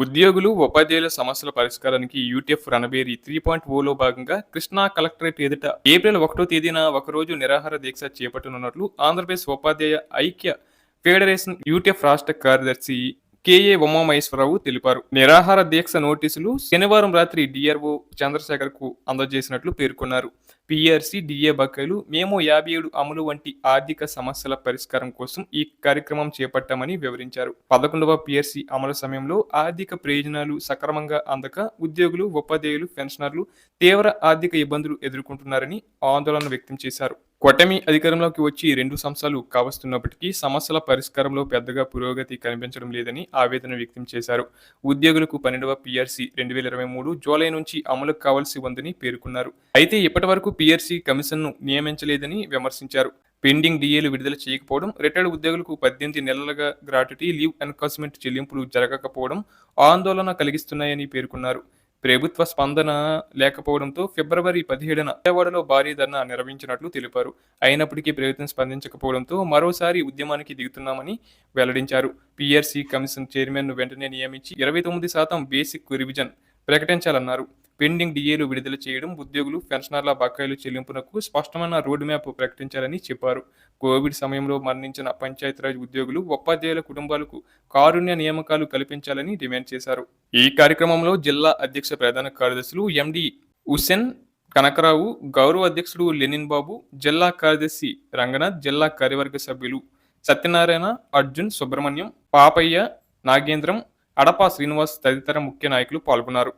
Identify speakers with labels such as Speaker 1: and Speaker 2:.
Speaker 1: ఉద్యోగులు, ఉపాధ్యాయుల సమస్యల పరిష్కారానికి యూటీఎఫ్ రణబేరి 3.0లో భాగంగా కృష్ణా కలెక్టరేట్ ఎదుట ఏప్రిల్ 1వ తేదీన ఒకరోజు నిరాహార దీక్ష చేపట్టనున్నట్లు ఆంధ్రప్రదేశ్ ఉపాధ్యాయ ఐక్య ఫెడరేషన్ యూటీఎఫ్ రాష్ట్ర కార్యదర్శి కేఏ ఉమామహేశ్వరరావు తెలిపారు. నిరాహార దీక్ష నోటీసులు శనివారం రాత్రి డిఆర్ఓ చంద్రశేఖర్ కు అందజేసినట్లు పేర్కొన్నారు. పీఆర్సీ, డిఏ బకాయిలు, మేమో 57 అమలు వంటి ఆర్థిక సమస్యల పరిష్కారం కోసం ఈ కార్యక్రమం చేపట్టామని వివరించారు. 11వ పీఆర్సీ అమలు సమయంలో ఆర్థిక ప్రయోజనాలు సక్రమంగా అందక ఉద్యోగులు, ఉపాధ్యాయులు, పెన్షనర్లు తీవ్ర ఆర్థిక ఇబ్బందులు ఎదుర్కొంటున్నారని ఆందోళన వ్యక్తం చేశారు. కూటమి అధికారంలోకి వచ్చి 2 సంవత్సరాలు కావస్తున్నప్పటికీ సమస్యల పరిష్కారంలో పెద్దగా పురోగతి కనిపించడం లేదని ఆవేదన వ్యక్తం చేశారు. ఉద్యోగులకు 12వ పీఆర్సీ 2023 జూలై నుంచి అమలు కావాల్సి ఉందని పేర్కొన్నారు. అయితే ఇప్పటి వరకు పీఆర్సీ కమిషన్ను నియమించలేదని విమర్శించారు. పెండింగ్ డిఏలు విడుదల చేయకపోవడం, రిటైర్డ్ ఉద్యోగులకు 18 నెలలుగా గ్రాట్యుటీ, లీవ్ ఎన్కాష్మెంట్ చెల్లింపులు జరగకపోవడం ఆందోళన కలిగిస్తున్నాయని పేర్కొన్నారు. ప్రభుత్వ స్పందన లేకపోవడంతో ఫిబ్రవరి 17న విజయవాడలో భారీ ధర్నా నిర్వహించినట్లు తెలిపారు. అయినప్పటికీ ప్రభుత్వం స్పందించకపోవడంతో మరోసారి ఉద్యమానికి దిగుతున్నామని వెల్లడించారు. పీఆర్సీ కమిషన్ చైర్మన్ను వెంటనే నియమించి 29% బేసిక్ రివిజన్ ప్రకటించాలన్నారు. పెండింగ్ డిఏలు విడుదల చేయడం, ఉద్యోగులు, పెన్షనర్ల బకాయిలు చెల్లింపునకు స్పష్టమైన రోడ్ మ్యాప్ ప్రకటించాలని చెప్పారు. కోవిడ్ సమయంలో మరణించిన పంచాయతీరాజ్ ఉద్యోగులు, ఉపాధ్యాయుల కుటుంబాలకు కారుణ్య నియామకాలు కల్పించాలని డిమాండ్ చేశారు. ఈ కార్యక్రమంలో జిల్లా అధ్యక్ష ప్రధాన కార్యదర్శులు ఎండి హుస్సేన్, కనకరావు, గౌరవ అధ్యక్షుడు లెనిన్ బాబు, జిల్లా కార్యదర్శి రంగనాథ్, జిల్లా కార్యవర్గ సభ్యులు సత్యనారాయణ, అర్జున్, సుబ్రహ్మణ్యం, పాపయ్య, నాగేంద్రం, అడపా శ్రీనివాస్ తదితర ముఖ్య నాయకులు పాల్గొన్నారు.